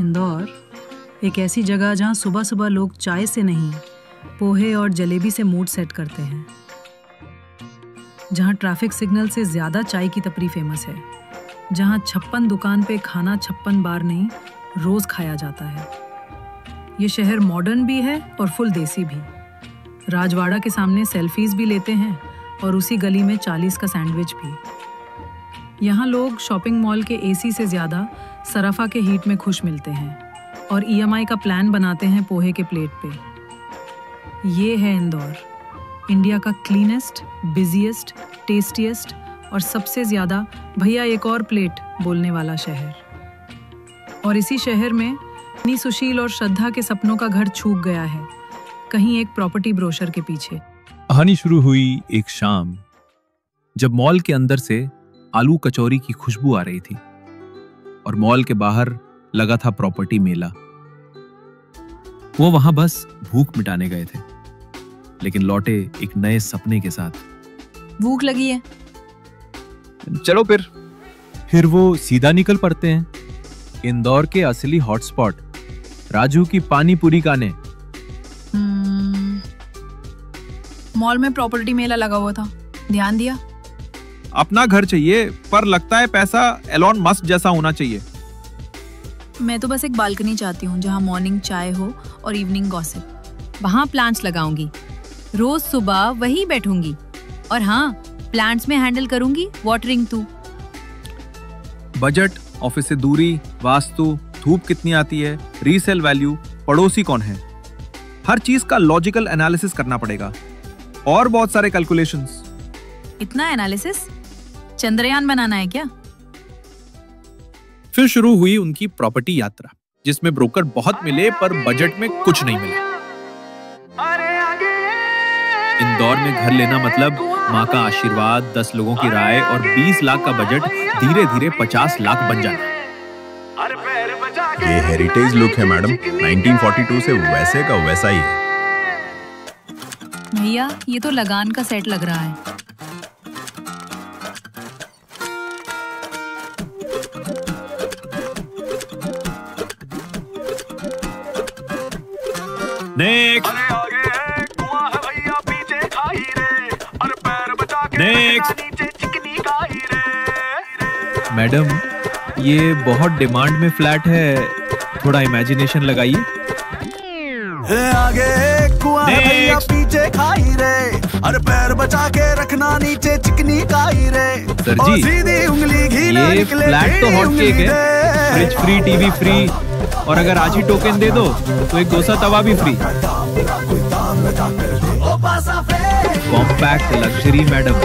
इंदौर एक ऐसी जगह जहां सुबह सुबह लोग चाय से नहीं, पोहे और जलेबी से मूड सेट करते हैं, जहां ट्रैफिक सिग्नल से ज्यादा चाय की टपरी फेमस है, जहां 56 दुकान पे खाना 56 बार नहीं रोज खाया जाता है। ये शहर मॉडर्न भी है और फुल देसी भी। राजवाड़ा के सामने सेल्फीज भी लेते हैं और उसी गली में 40 का सैंडविच भी। यहाँ लोग शॉपिंग मॉल के एसी से ज्यादा सराफा के हीट में खुश मिलते हैं और EMI का प्लान बनाते हैं पोहे के प्लेट पे। ये है इंदौर, इंडिया का क्लीनेस्ट, बिजिएस्ट, टेस्टीएस्ट और सबसे ज्यादा भैया एक और प्लेट बोलने वाला शहर। और इसी शहर में इतनी सुशील और श्रद्धा के सपनों का घर छूट गया है, कहीं एक प्रॉपर्टी ब्रोशर के पीछे। कहानी शुरू हुई एक शाम जब मॉल के अंदर से आलू कचौरी की खुशबू आ रही थी और मॉल के बाहर लगा था प्रॉपर्टी मेला। वो वहां बस भूख मिटाने गए थे, लेकिन लौटे एक नए सपने के साथ। भूख लगी है, चलो फिर वो सीधा निकल पड़ते हैं इंदौर के असली हॉटस्पॉट राजू की पानी पूरी खाने। मॉल में प्रॉपर्टी मेला लगा हुआ था, ध्यान दिया? अपना घर चाहिए, पर लगता है पैसा एलॉन मस्क जैसा होना चाहिए। मैं तो बस एक बालकनी चाहती हूँ जहाँ मॉर्निंग चाय हो और इवनिंग गॉसिप। वहाँ प्लांट्स लगाऊंगी, रोज सुबह वही बैठूंगी और हाँ, प्लांट्स में हैंडल करूंगी वाटरिंग तू। बजट, ऑफिस से दूरी, वास्तु, धूप कितनी आती है, रीसेल वैल्यू, पड़ोसी कौन है, हर चीज का लॉजिकल एनालिसिस करना पड़ेगा और बहुत सारे कैलकुलेशंस। इतना एनालिसिस? चंद्रयान बनाना है क्या? फिर शुरू हुई उनकी प्रॉपर्टी यात्रा, जिसमें ब्रोकर बहुत मिले पर बजट में कुछ नहीं मिला। इंदौर में घर लेना मतलब माँ का आशीर्वाद, 10 लोगों की राय और 20 लाख का बजट धीरे धीरे 50 लाख बन जाना। ये हेरिटेज लुक है मैडम, 1942 से वैसे का वैसा ही है। भैया ये तो लगान का सेट लग रहा है। नेक्स्ट मैडम, ये बहुत डिमांड में फ्लैट है, थोड़ा इमेजिनेशन लगाइए। आगे कुआं भैया पीछे खाई रे, अरे पैर बचा के रखना नीचे चिकनी खाई रे। सर जी, सीधी उंगली घी ना ये निकले, फ्लैट तो हॉट केक है, फ्रिज फ्री, टीवी फ्री और अगर आज ही टोकन दे दो तो एक डोसा तवा भी free. Compact luxury madam.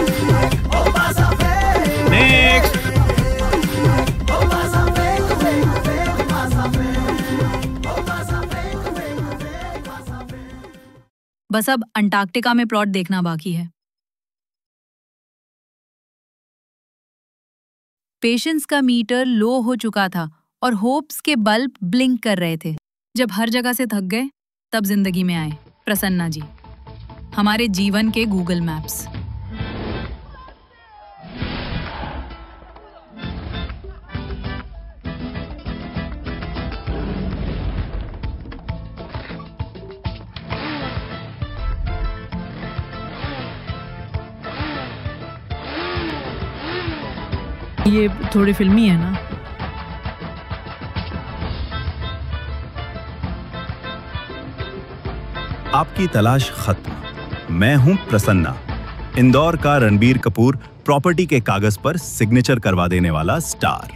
Next. बस अब अंटार्कटिका में प्लॉट देखना बाकी है। पेशेंस का मीटर लो हो चुका था और होप्स के बल्ब ब्लिंक कर रहे थे। जब हर जगह से थक गए, तब जिंदगी में आए प्रसन्ना जी, हमारे जीवन के गूगल मैप्स। ये थोड़ी फिल्मी है ना? आपकी तलाश खत्म। मैं हूं प्रसन्ना, इंदौर का रणबीर कपूर प्रॉपर्टी के कागज पर सिग्नेचर करवा देने वाला स्टार।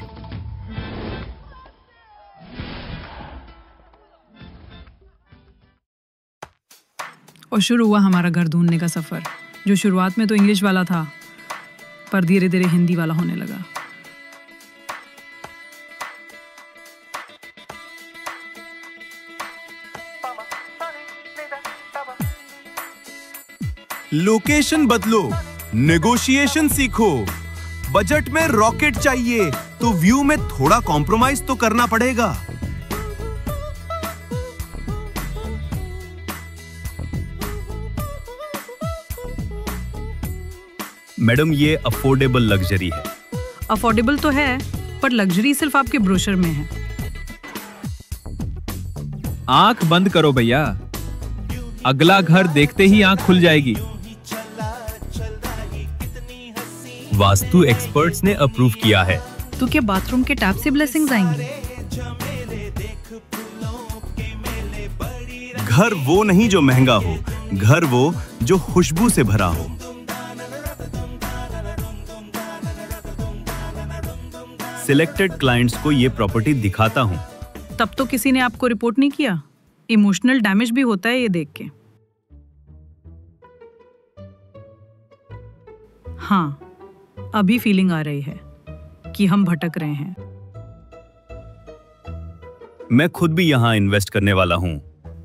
और शुरू हुआ हमारा घर ढूंढने का सफर, जो शुरुआत में तो इंग्लिश वाला था, पर धीरे धीरे हिंदी वाला होने लगा। लोकेशन बदलो, नेगोशिएशन सीखो। बजट में रॉकेट चाहिए तो व्यू में थोड़ा कॉम्प्रोमाइज तो करना पड़ेगा। मैडम, ये अफोर्डेबल लग्जरी है। अफोर्डेबल तो है, पर लग्जरी सिर्फ आपके ब्रोशर में है। आंख बंद करो भैया, अगला घर देखते ही आंख खुल जाएगी। वास्तु एक्सपर्ट्स ने अप्रूव किया है। तो क्या बाथरूम के टैप से ब्लेसिंग्स आएंगे? घर वो नहीं जो महंगा हो, घर वो जो खुशबू से भरा हो। सिलेक्टेड क्लाइंट्स को ये प्रॉपर्टी दिखाता हूँ। तब तो किसी ने आपको रिपोर्ट नहीं किया? इमोशनल डैमेज भी होता है ये देख के। हाँ, अभी फीलिंग आ रही है कि हम भटक रहे हैं। मैं खुद भी यहाँ इन्वेस्ट करने वाला हूँ।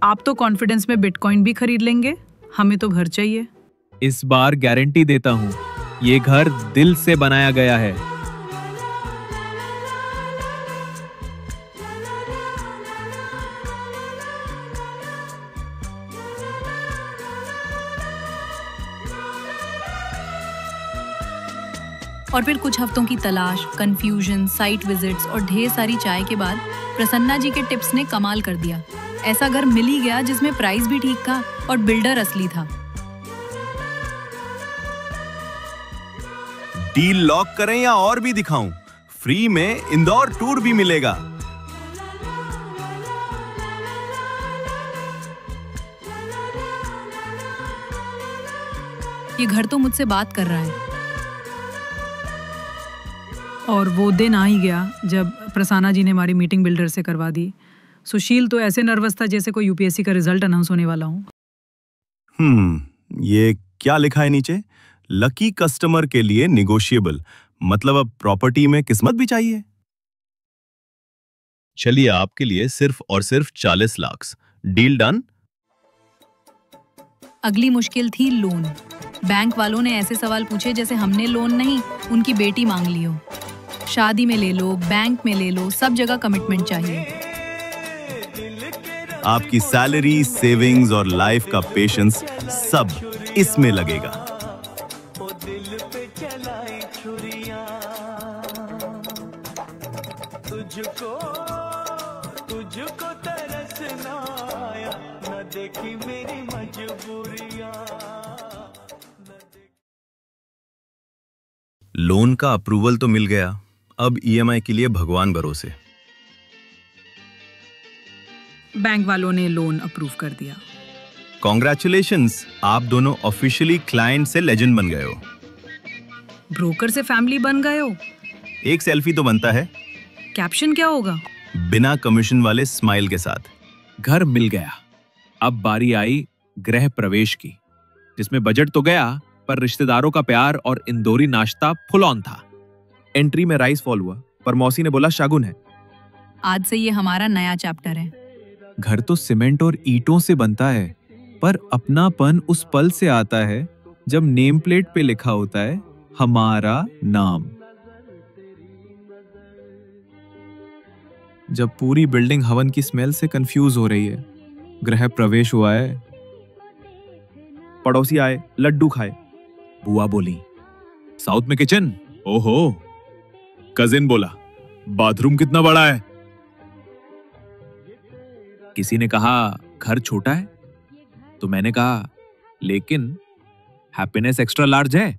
आप तो कॉन्फिडेंस में बिटकॉइन भी खरीद लेंगे, हमें तो घर चाहिए। इस बार गारंटी देता हूं, ये घर दिल से बनाया गया है। और फिर कुछ हफ्तों की तलाश, कंफ्यूजन, साइट विजिट्स और ढेर सारी चाय के बाद प्रसन्ना जी के टिप्स ने कमाल कर दिया। ऐसा घर मिल ही गया जिसमें प्राइस भी ठीक था और बिल्डर असली था। डील लॉक करें या और भी दिखाऊं? फ्री में इंदौर टूर भी मिलेगा। ये घर तो मुझसे बात कर रहा है। और वो दिन आ ही गया जब प्रसन्ना जी ने हमारी मीटिंग बिल्डर से करवा दी। सुशील तो ऐसे नर्वस था जैसे कोई यूपीएससी का रिजल्ट अनाउंस होने वाला हो। ये क्या लिखा है नीचे? लकी कस्टमर के लिए निगोशिएबल। मतलब अब प्रॉपर्टी में किस्मत भी चाहिए। चलिए, आपके लिए सिर्फ और सिर्फ 40 लाख। Deal done. अगली मुश्किल थी लोन। बैंक वालों ने ऐसे सवाल पूछे जैसे हमने लोन नहीं, उनकी बेटी मांग ली हो। शादी में ले लो, बैंक में ले लो, सब जगह कमिटमेंट चाहिए। आपकी सैलरी, सेविंग्स और लाइफ का पेशेंस सब इसमें लगेगा। तुझको तरसना आया, न देखी मेरी मजबूरियां। लोन का अप्रूवल तो मिल गया, अब ईएमआई के लिए भगवान भरोसे। बैंक वालों ने लोन अप्रूव कर दिया। कॉन्ग्रेचुलेशंस, आप दोनों ऑफिशियली क्लाइंट से लेजेंड बन गए हो। ब्रोकर से फैमिली बन गए हो। एक सेल्फी तो बनता है। कैप्शन क्या होगा? बिना कमीशन वाले स्माइल के साथ। घर मिल गया, अब बारी आई गृह प्रवेश की, जिसमें बजट तो गया पर रिश्तेदारों का प्यार और इंदौरी नाश्ता फुल ऑन था। एंट्री में राइस फॉल हुआ पर मौसी ने बोला शागुन है। आज से ये हमारा नया चैप्टर है। घर तो सीमेंट और ईंटों से बनता है, पर अपनापन उस पल से आता है जब नेम प्लेट पे लिखा होता है हमारा नाम। जब पूरी बिल्डिंग हवन की स्मेल से कंफ्यूज हो रही है। गृह प्रवेश हुआ है। पड़ोसी आए, लड्डू खाए। बुआ बोली साउथ में किचन। ओहो। कजिन बोला बाथरूम कितना बड़ा है। किसी ने कहा घर छोटा है, तो मैंने कहा लेकिन हैप्पीनेस एक्स्ट्रा लार्ज है।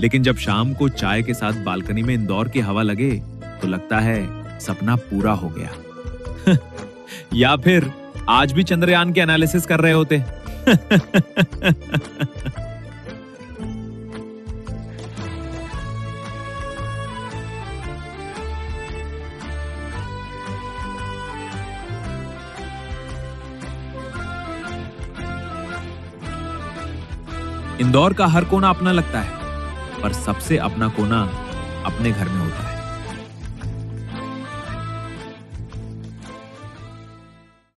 लेकिन जब शाम को चाय के साथ बालकनी में इंदौर की हवा लगे तो लगता है सपना पूरा हो गया। या फिर आज भी चंद्रयान के एनालिसिस कर रहे होते। इंदौर का हर कोना अपना लगता है, पर सबसे अपना कोना अपने घर में होता है।